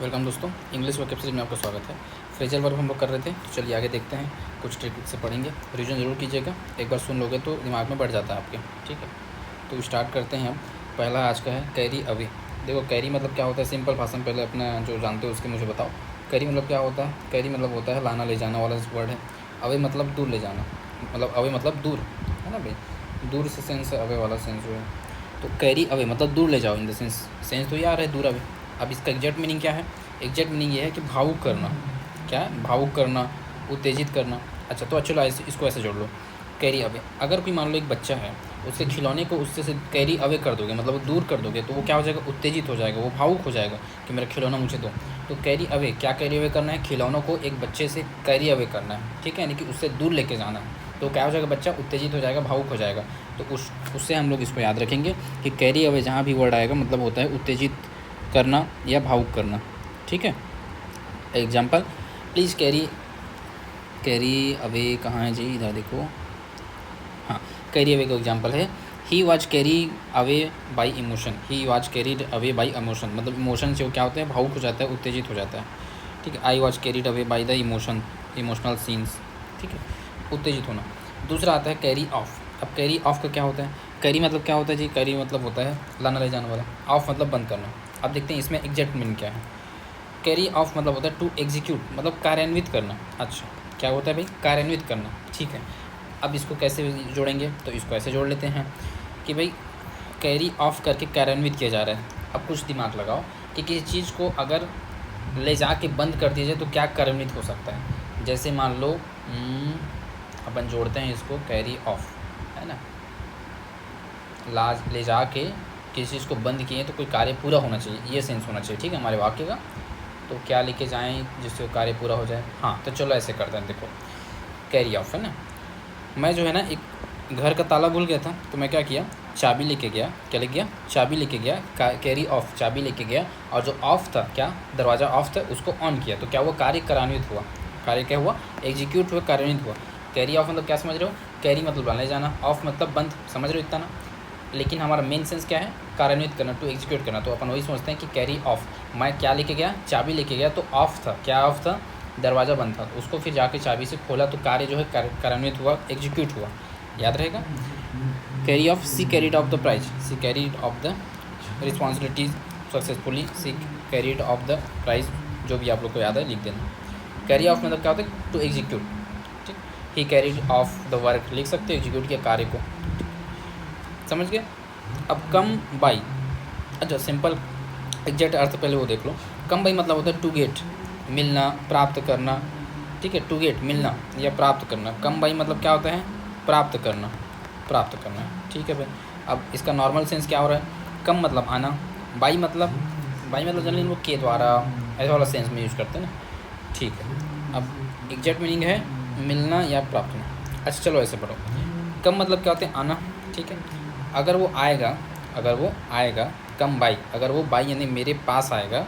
Welcome दोस्तों, English workup series में आपका स्वागत है। फ्रेजल वर्ब हम लोग कर रहे थे, तो चलिए आगे देखते हैं। कुछ ट्रिक से पढ़ेंगे, रिवीजन ज़रूर कीजिएगा। एक बार सुन लोगे तो दिमाग में बैठ जाता है आपके। ठीक है, तो स्टार्ट करते हैं हम। पहला आज का है कैरी अवे। देखो कैरी मतलब क्या होता है, सिंपल भाषा में पहले अपना जो जानते हो उसके मुझे बताओ। कैरी मतलब क्या होता है? कैरी मतलब होता है लाना ले जाना वाला वर्ड है। अवे मतलब दूर ले जाना, मतलब अवे मतलब दूर है ना भाई, दूर से सेंस अवे वाला सेंस जो है। तो कैरी अवे मतलब दूर ले जाओ, इन द सेंस तो ये आ रहा है दूर अवे। अब इसका एग्जैक्ट मीनिंग क्या है? एग्जैक्ट मीनिंग ये है कि भावुक करना। क्या है? भावुक करना, उत्तेजित करना। अच्छा, तो चलो इसको ऐसे जोड़ लो, कैरी अवे। अगर कोई मान लो एक बच्चा है, उसके खिलौने को उससे से कैरी अवे कर दोगे, मतलब वो दूर कर दोगे, तो वो क्या हो जाएगा? उत्तेजित हो जाएगा, वो भावुक हो जाएगा कि मेरा खिलौना मुझे दो। तो कैरी अवे, क्या कैरी अवे करना है? खिलौनों को एक बच्चे से कैरी अवे करना है। ठीक है, यानी कि उससे दूर लेके जाना है। तो क्या हो जाएगा? बच्चा उत्तेजित हो जाएगा, भावुक हो जाएगा। तो उससे हम लोग इसको याद रखेंगे कि कैरी अवे जहाँ भी वर्ड आएगा मतलब होता है उत्तेजित करना या भावुक करना। ठीक है, एग्जाम्पल प्लीज़ कैरी अवे कहाँ है जी? इधर देखो, हाँ, कैरी अवे का एग्जाम्पल है he was carry away by emotion. He was carried away by emotion, मतलब इमोशन से वो क्या होता है? भावुक हो जाता है, उत्तेजित हो जाता है। ठीक है, I was carried away by the emotional scenes. ठीक है, उत्तेजित होना। दूसरा आता है कैरी ऑफ। अब कैरी ऑफ का क्या होता है? कैरी मतलब क्या होता है जी? कैरी मतलब होता है लाना ले जाने वाला, ऑफ मतलब बंद करना। अब देखते हैं इसमें एग्जैक्ट मीनिंग क्या है। कैरी ऑफ मतलब होता है टू एग्जीक्यूट, मतलब कार्यान्वित करना। अच्छा, क्या होता है भाई? कार्यान्वित करना। ठीक है, अब इसको कैसे जोड़ेंगे? तो इसको ऐसे जोड़ लेते हैं कि भाई कैरी ऑफ करके कार्यान्वित किया जा रहा है। अब कुछ दिमाग लगाओ कि किसी चीज़ को अगर ले जा के बंद कर दिया जाए तो क्या कार्यान्वित हो सकता है। जैसे मान लो अपन जोड़ते हैं इसको, कैरी ऑफ है ना, ले जा के किसी चीज़ को बंद किए तो कोई कार्य पूरा होना चाहिए, ये सेंस होना चाहिए। ठीक है, हमारे वाक्य का। तो क्या लेके जाएं जिससे वो कार्य पूरा हो जाए? हाँ, तो चलो ऐसे करते हैं। देखो कैरी ऑफ है ना, मैं जो है ना एक घर का ताला भूल गया था, तो मैं क्या किया? चाबी लेके गया। क्या लेके गया? चाबी लेके गया। कैरी ऑफ, चाबी लेके गया, और जो ऑफ था, क्या दरवाज़ा ऑफ था, उसको ऑन किया। तो क्या हुआ? कार्य कार्यान्वित हुआ। कार्य क्या हुआ? एग्जीक्यूट हुआ, कार्यान्वित हुआ। कैरी ऑफ मतलब क्या समझ रहे हो? कैरी मतलब ले जाना, ऑफ मतलब बंद, समझ रहे हो इतना ना? लेकिन हमारा मेन सेंस क्या है? कार्यान्वित करना, टू एग्जीक्यूट करना। तो अपन वही सोचते हैं कि कैरी ऑफ, मैं क्या लेके गया? चाबी लेके गया, तो ऑफ था। क्या ऑफ था? दरवाज़ा बंद था, उसको फिर जाके चाबी से खोला, तो कार्य जो है कार्यान्वित हुआ, एग्जीक्यूट हुआ। याद रहेगा? Carry off, she carried off the prize, she carried off the responsibilities successfully, she carried off the prize, जो भी आप लोग को याद है लिख देना। कैरी ऑफ मतलब क्या होता है? To execute. ठीक, he carried off the work लिख सकते हो, एग्जीक्यूट किया कार्य को। समझ गए? अब कम बाई, अच्छा सिंपल एग्जैक्ट अर्थ पहले वो देख लो। कम बाई मतलब होता है टू गेट, मिलना, प्राप्त करना। ठीक है, टू गेट मिलना या प्राप्त करना। कम बाई मतलब क्या होता है? प्राप्त करना, प्राप्त करना। ठीक है भाई, अब इसका नॉर्मल सेंस क्या हो रहा है? कम मतलब आना, बाई मतलब जनरली लोग के द्वारा ऐसा वाला सेंस में यूज़ करते हैं ना। ठीक है, अब एग्जैक्ट मीनिंग है मिलना या प्राप्त होना। अच्छा चलो ऐसे पढ़ो। कम मतलब क्या होता है? आना। ठीक है, अगर वो आएगा कम बाई, अगर वो बाई यानी मेरे पास आएगा,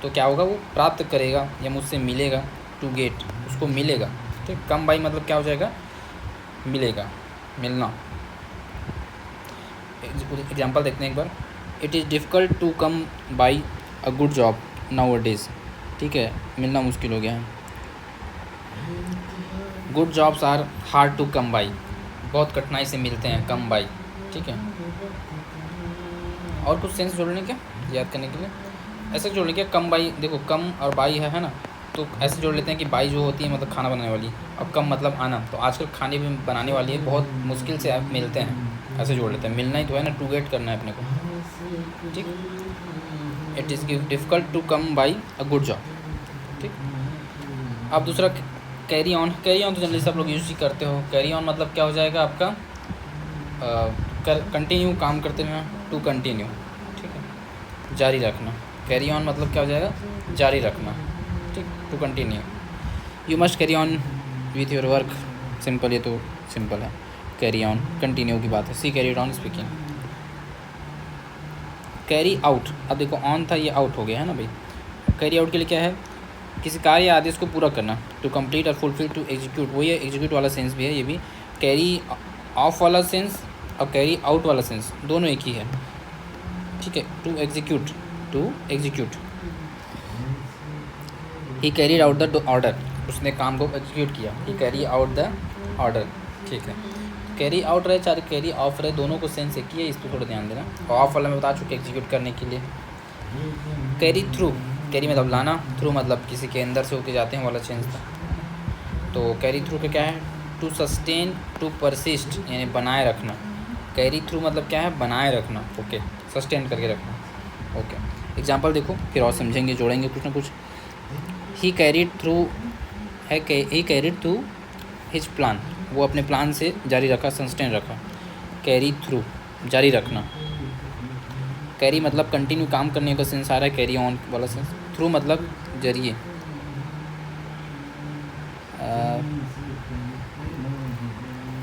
तो क्या होगा? वो प्राप्त करेगा या मुझसे मिलेगा। टू गेट, उसको मिलेगा। ठीक, कम बाई मतलब क्या हो जाएगा? मिलेगा, मिलना। एग्जाम्पल देखते हैं एक बार। It is difficult to come by a good job nowadays. ठीक है, मिलना मुश्किल हो गया है। Good jobs are hard to come by, बहुत कठिनाई से मिलते हैं, कम बाई। ठीक है, और कुछ सेंस जोड़ने क्या याद करने के लिए? ऐसे जोड़ने क्या? कम बाई, देखो कम और बाई है ना, तो ऐसे जोड़ लेते हैं कि बाई जो होती है मतलब खाना बनाने वाली, और कम मतलब आना। तो आजकल खाने भी बनाने वाली है, बहुत मुश्किल से आप मिलते हैं, ऐसे जोड़ लेते हैं। मिलना ही तो है ना, टू गेट करना है अपने को। ठीक, it is difficult to come by a good job. ठीक, अब दूसरा कैरी ऑन। कैरी ऑन तो जनरली सब लोग यूज ही करते हो। कैरी ऑन मतलब क्या हो जाएगा आपका? कंटिन्यू, काम करते रहना, टू कंटिन्यू। ठीक है, जारी रखना। कैरी ऑन मतलब क्या हो जाएगा? जारी रखना। ठीक, to continue. You must carry on with your work, simple, ये तो सिंपल है। कैरी ऑन कंटिन्यू की बात है। She carried on speaking. Carry out, अब देखो ऑन था, ये आउट हो गया है ना भाई। कैरी आउट के लिए क्या है? किसी कार्य या आदेश को पूरा करना, टू कंप्लीट और फुलफिल, टू एग्जीक्यूट। वही है, एग्जीक्यूट वाला सेंस भी है ये भी। कैरी ऑफ वाला सेंस और कैरी आउट वाला सेंस दोनों एक ही है। ठीक है, to execute, to execute. He carried out the order, उसने काम को एग्जीक्यूट किया। He carry out the order, ठीक है। कैरी आउट रहे चाहे कैरी ऑफ रहे, दोनों को सेंस एक ही है, इस पर थोड़ा ध्यान देना। ऑफ वाला मैं बता चुके एग्जीक्यूट करने के लिए। कैरी थ्रू, कैरी मतलब लाना, थ्रू मतलब किसी के अंदर से होके जाते हैं वाला चेंज था। तो कैरी थ्रू का क्या है? टू सस्टेन, टू परसिस्ट यानी बनाए रखना। कैरी थ्रू मतलब क्या है? बनाए रखना, ओके, सस्टेन करके रखना, ओके। एग्जांपल देखो फिर और समझेंगे, जोड़ेंगे कुछ ना कुछ। ही कैरीड थ्रू है, ही कैरीड थ्रू हिज प्लान, वो अपने प्लान से जारी रखा, सस्टेन रखा। कैरी थ्रू जारी रखना। कैरी मतलब कंटिन्यू काम करने का सेंस आ रहा है, कैरी ऑन वाला सेंस। थ्रू मतलब जरिए।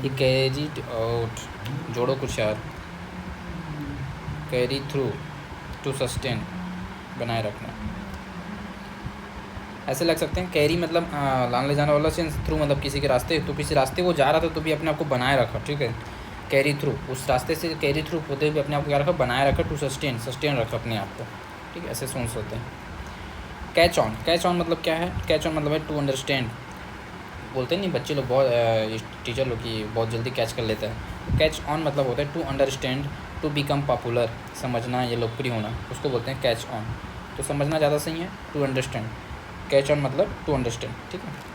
ही कैरीड आउट, जोड़ो कुछ यार। कैरी थ्रू, टू सस्टेन, बनाए रखना, ऐसे लग सकते हैं। कैरी मतलब लाने ले जाने वाला सेंस, थ्रू मतलब किसी के रास्ते, तो किसी रास्ते वो जा रहा था तो भी अपने आप को बनाए रखा, ठीक है। कैरी थ्रू, उस रास्ते से कैरी थ्रू होते हुए अपने आप को क्या रखा? बनाए रखा। टू सस्टेन, सस्टेन रखा अपने आप को, ठीक है, ऐसे सोच सकते हैं। कैच ऑन, कैच ऑन मतलब क्या है? कैच ऑन मतलब है टू अंडरस्टैंड। बोलते नहीं बच्चे लोग, बहुत टीचर लोग की बहुत जल्दी कैच कर लेता है। कैच ऑन मतलब होता है to understand, to become popular, समझना या लोकप्रिय होना, उसको बोलते हैं कैच ऑन। तो समझना ज़्यादा सही है, टू अंडरस्टैंड। कैच ऑन मतलब टू अंडरस्टैंड, ठीक है।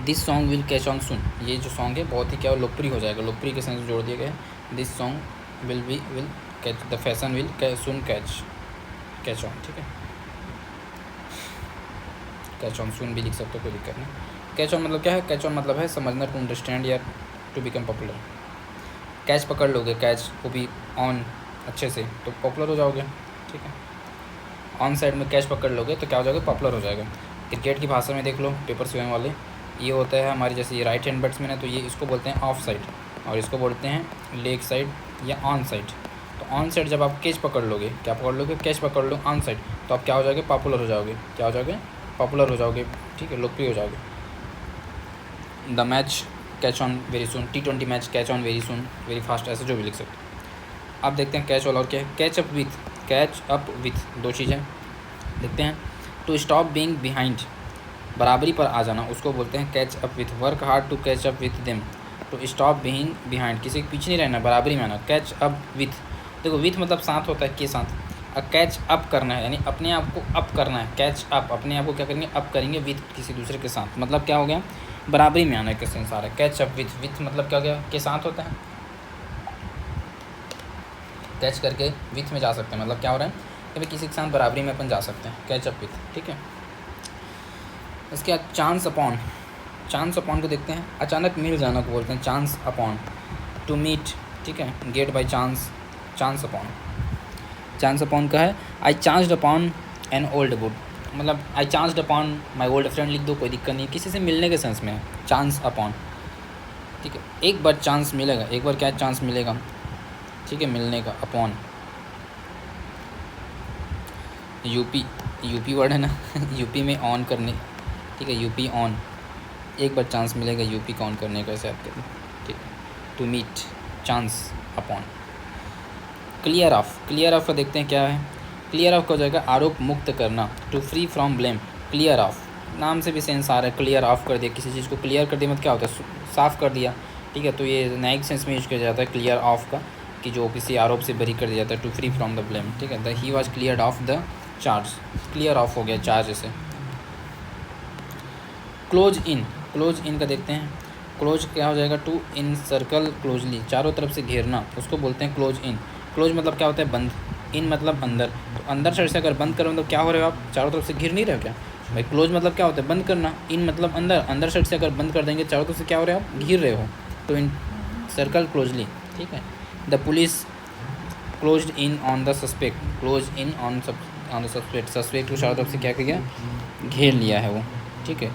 This song will catch on soon, ये जो सॉन्ग है बहुत ही क्या लोकप्रिय हो जाएगा, लोकप्रिय के सेंस जोड़ दिया गया है। This song will catch, the fashion will soon catch on, ठीक है। कैच ऑन सुन भी लिख सकते हो, कोई दिक्कत नहीं। कैच ऑन मतलब क्या है? कैच ऑन मतलब है समझना, टू अंडरस्टैंड या टू बिकम पॉपुलर। कैच पकड़ लोगे, कैच को भी ऑन अच्छे से, तो पॉपुलर हो जाओगे, ठीक है। ऑन साइड में कैच पकड़ लोगे तो क्या हो जाएगा? पॉपुलर हो जाएगा। क्रिकेट की भाषा में देख लो, पेपर स्वयं वाले, ये होता है हमारी, जैसे ये राइट हैंड बैट्समैन है तो ये इसको बोलते हैं ऑफ साइड, और इसको बोलते हैं लेग साइड या ऑन साइड। तो ऑन साइड जब आप कैच पकड़ लोगे, क्या पकड़ लोगे? कैच पकड़ लो ऑन साइड, तो आप क्या हो जाओगे? पॉपुलर हो जाओगे। क्या हो जाओगे? पॉपुलर हो जाओगे, ठीक है, लोकप्रिय हो जाओगे। The match catch on very soon, T20 match catch on very soon, very fast, ऐसे जो भी लिख सकते हैं। अब देखते हैं कैच ऑल और क्या है। Catch up with, catch up with दो चीज़ें देखते हैं। टू स्टॉप बीइंग बिहाइंड, बराबरी पर आ जाना, उसको बोलते हैं catch up with. Work hard to catch up with them, to stop being behind, किसी के पीछे नहीं रहना, बराबरी में आना। कैच अप विथ, देखो विथ मतलब साथ होता है, के साथ। कैच अप करना है यानी अपने आप को अप करना है। कैच अप, अपने आप को क्या करेंगे? अप करेंगे विथ, किसी दूसरे के साथ, मतलब क्या हो गया? बराबरी में आना के सेंस आ रहा है। कैच अप विथ, विथ मतलब क्या हो गया? के साथ होता है, कैच करके विथ में जा सकते हैं, मतलब क्या हो रहा है कि भाई किसी के साथ बराबरी में अपन जा सकते हैं। कैच अप विथ, ठीक है। इसके बाद चांस अपॉन, चांस अपॉन को देखते हैं। अचानक मिल जाना को बोलते हैं चांस अपॉन। टू मीट, ठीक है, get by chance, chance upon. Chance upon का है I chanced upon an old book, मतलब I chanced upon my old friend लिख दो, कोई दिक्कत नहीं, किसी से मिलने के सेंस में है चांस अपॉन, ठीक है। एक बार चांस मिलेगा, एक बार क्या चांस मिलेगा, ठीक है, मिलने का। अपॉन यूपी वर्ड है ना यूपी में ऑन करने, ठीक है, यूपी ऑन, एक बार चांस मिलेगा यूपी का ऑन करने का, ऐसे याद करें, ठीक है। To meet, chance upon. Clear off, clear off का देखते हैं क्या है। क्लियर ऑफ का हो जाएगा आरोप मुक्त करना। To free from blame, clear off, नाम से भी सेंस आ रहा है, क्लियर ऑफ कर दिया, किसी चीज़ को क्लियर कर दिया मतलब क्या होता है? साफ़ कर दिया, ठीक है। तो ये न्यायिक सेंस में यूज किया जाता है क्लियर ऑफ का, कि जो किसी आरोप से बरी कर दिया जाता है। To free from the blame, ठीक है। The he was cleared off the charge, clear off हो गया चार्ज से। क्लोज इन, क्लोज इन का देखते हैं। क्लोज क्या हो जाएगा? टू इन सर्कल क्लोजली, चारों तरफ से घेरना, उसको बोलते हैं क्लोज इन। क्लोज मतलब क्या होता है? बंद। इन मतलब अंदर, तो अंदर साइड से अगर बंद करो तो क्या हो रहे हो आप? चारों तरफ से घिर नहीं रहे हो क्या भाई? क्लोज मतलब क्या होता है? बंद करना। इन मतलब अंदर, अंदर साइड से अगर बंद कर देंगे चारों तरफ से क्या हो रहे हो आप? घिर रहे हो। तो इन सर्कल क्लोजली, ठीक है। The police close in on the suspect, close in on the suspect, suspect को चारों तरफ से क्या किया? घेर लिया है वो, ठीक है।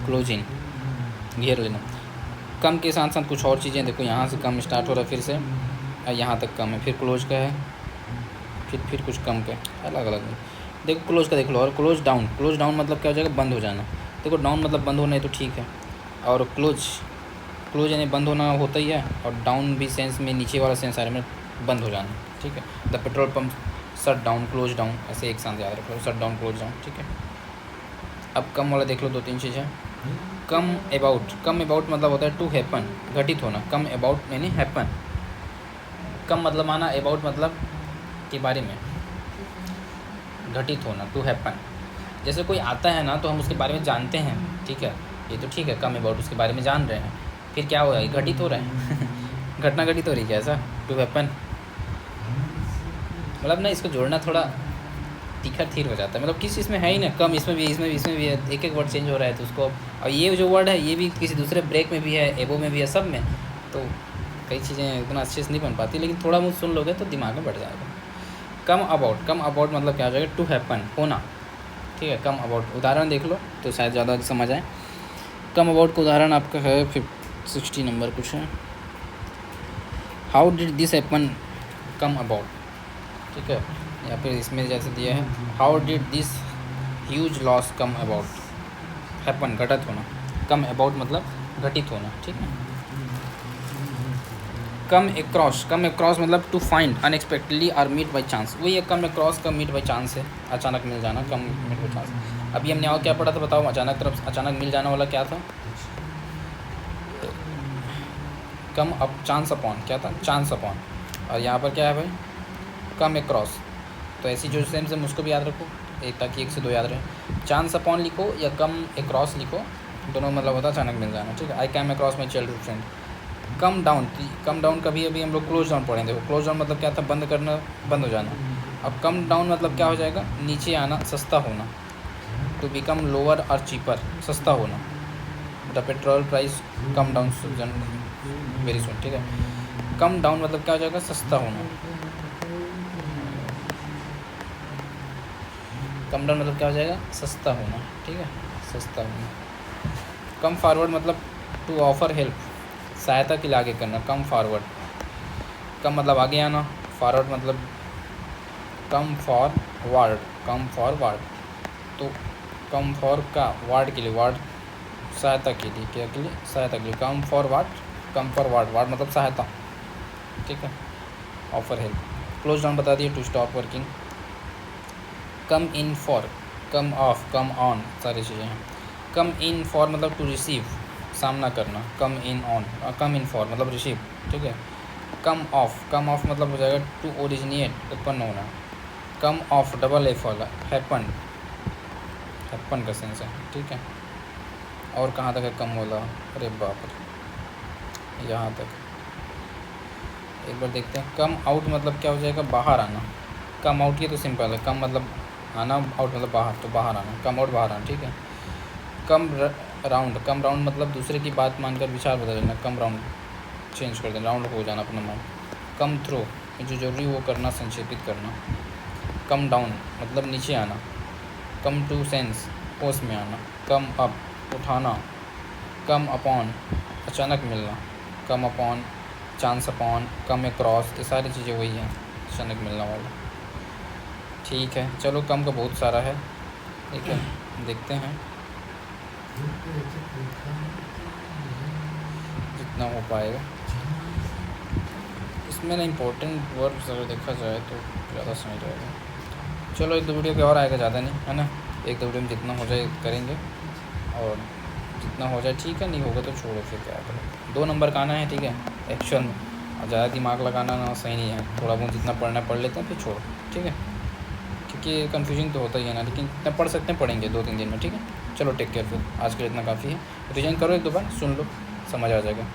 क्लोज इन, घेर लेना। कम के साथ साथ कुछ और चीज़ें देखो, यहाँ से कम स्टार्ट हो रहा है फिर से, और यहाँ तक कम है, फिर क्लोज का है, फिर कुछ कम का, अलग अलग है। देखो क्लोज का देख लो। और क्लोज डाउन, क्लोज डाउन मतलब क्या हो जाएगा? बंद हो जाना। देखो डाउन मतलब बंद होना है तो ठीक है, और क्लोज यानी बंद होना होता ही है, और डाउन भी सेंस में नीचे वाला सेंस आ रहा है, बंद हो जाना, ठीक है। The petrol pump shut down, close down, ऐसे एक साथ याद रख लो, शट डाउन, क्लोज डाउन, ठीक है। अब कम वाला देख लो, 2-3 चीज़ें। कम अबाउट, कम अबाउट मतलब होता है टू हैपन, घटित होना। कम अबाउट यानी हैपन, कम मतलब आना, अबाउट मतलब के बारे में, घटित होना, टू हैपन। जैसे कोई आता है ना तो हम उसके बारे में जानते हैं, ठीक है, ये तो ठीक है, कम अबाउट उसके बारे में जान रहे हैं, फिर क्या हो रहा है, घटित हो रहा है घटना घटित हो रही है क्या, ऐसा टू हैपन मतलब ना, इसको जोड़ना थोड़ा तीखा थीर हो जाता है, मतलब किसी इसमें है ही ना, कम इसमें भी, इसमें भी है, एक एक वर्ड चेंज हो रहा है तो उसको, और ये जो वर्ड है ये भी किसी दूसरे ब्रेक में भी है, एबो में भी है, सब में, तो कई चीज़ें उतना अच्छे से नहीं बन पाती, लेकिन थोड़ा बहुत सुन लोगे तो दिमाग में बैठ जाएगा। कम अबाउट, कम अबाउट मतलब क्या हो जाएगा, टू हैपन, होना, ठीक है। कम अबाउट उदाहरण देख लो तो शायद ज़्यादा समझ आए। कम अबाउट का उदाहरण आपका है 60 नंबर कुछ है, how did this happen come about, ठीक है। या फिर इसमें जैसे दिया है, how did this huge loss come about, happen घटित होना, कम अबाउट मतलब घटित होना, ठीक है। कम अक्रॉस, कम अक्रॉस मतलब टू फाइंड अनएक्सपेक्टेडली और मीट बाई चांस, वही है कम अक्रॉस का मीट बाई चांस है, अचानक मिल जाना, कम मीट बाई चांस। अभी हमने और क्या पढ़ा था बताओ, अचानक तरफ, अचानक मिल जाना वाला क्या था, कम अप, चांस अपॉन, क्या था, चांस अपॉन। और यहाँ पर क्या है भाई, कम अक्रॉस, तो ऐसी जो सेम सेम उसको भी याद रखो, एक, ताकि एक से दो याद रहे। चांस अपॉन लिखो या कम अक्रॉस लिखो, दोनों मतलब होता है अचानक मिल जाना, ठीक है। I came across my childhood friend. Come down, come down कभी अभी हम लोग क्लोज डाउन पढ़ेंगे, देखो क्लोज डाउन मतलब क्या था, बंद करना, बंद हो जाना। अब कम डाउन मतलब क्या हो जाएगा, नीचे आना, सस्ता होना, टू बिकम लोअर और चीपर, सस्ता होना। The petrol price come down very soon, ठीक है। कम डाउन मतलब क्या हो जाएगा, सस्ता होना। कम डाउन मतलब क्या हो जाएगा, सस्ता होना, ठीक है, सस्ता होना। कम फॉरवर्ड मतलब टू ऑफर हेल्प, सहायता के लिए आगे करना, कम फॉरवर्ड। कम मतलब आगे आना, फॉरवर्ड मतलब कम फॉरवर्ड, कम फॉरवर्ड, तो कम फॉर का वार्ड के लिए, वार्ड सहायता के लिए, क्या के लिए, सहायता के लिए, come forward, come forward, ward मतलब सहायता, ठीक है, ऑफर हेल्प। क्लोज डाउन बता दिए, to stop working. Come in for, come off, come on, सारी चीज़ें हैं। कम इन फॉर मतलब टू रिसीव, सामना करना, come in on, come in for मतलब रिसीव, ठीक है। कम ऑफ, कम ऑफ मतलब हो जाएगा टू ओरिजिनेट, उत्पन्न होना। कम ऑफ डबल एफ वाला, हैपन, हैपन का सेंस है, ठीक है। और कहाँ तक है कम वाला, अरे बाप रे, यहाँ तक। एक बार देखते हैं, कम आउट मतलब क्या हो जाएगा, बाहर आना। कम आउट ये तो सिंपल है, कम मतलब आना, आउट मतलब बाहर, तो बाहर आना, कम आउट बाहर आना, ठीक है। कम राउंड, कम राउंड मतलब दूसरे की बात मानकर विचार बदल देना, कम राउंड चेंज कर देना, राउंड हो जाना अपना मन। कम थ्रो, जो जरूरी वो करना, संक्षेपित करना। कम डाउन मतलब नीचे आना। कम टू सेंस, होश में आना। कम अप, उठाना। कम अपॉन, अचानक मिलना। Come upon, chance upon, come across, ये सारी चीज़ें वही हैं, अचानक मिलना वाला, ठीक है। चलो कम का बहुत सारा है, ठीक है, देखते हैं जितना हो पाएगा। इसमें ना इम्पोर्टेंट वर्ड्स अगर देखा जाए तो ज़्यादा समझ आएगा। चलो एक दो वीडियो पे और आएगा, ज़्यादा नहीं है ना, एक दो वीडियो में जितना हो जाए करेंगे, और जितना हो जाए ठीक है, नहीं होगा तो छोड़ो, फिर क्या करें। 2 नंबर का आना है, ठीक है, एक्चुअल में, और ज़्यादा दिमाग लगाना ना सही नहीं है, थोड़ा बहुत जितना पढ़ना पढ़ लेते हैं, फिर छोड़ो, ठीक है, क्योंकि कन्फ्यूजिंग तो होता ही है ना, लेकिन जितना पढ़ सकते हैं पढ़ेंगे 2-3 दिन में, ठीक है। चलो टेक केयर, फिर आज के लिए इतना काफ़ी है। रिवीजन करो, एक दो बार सुन लो, समझ आ जाएगा।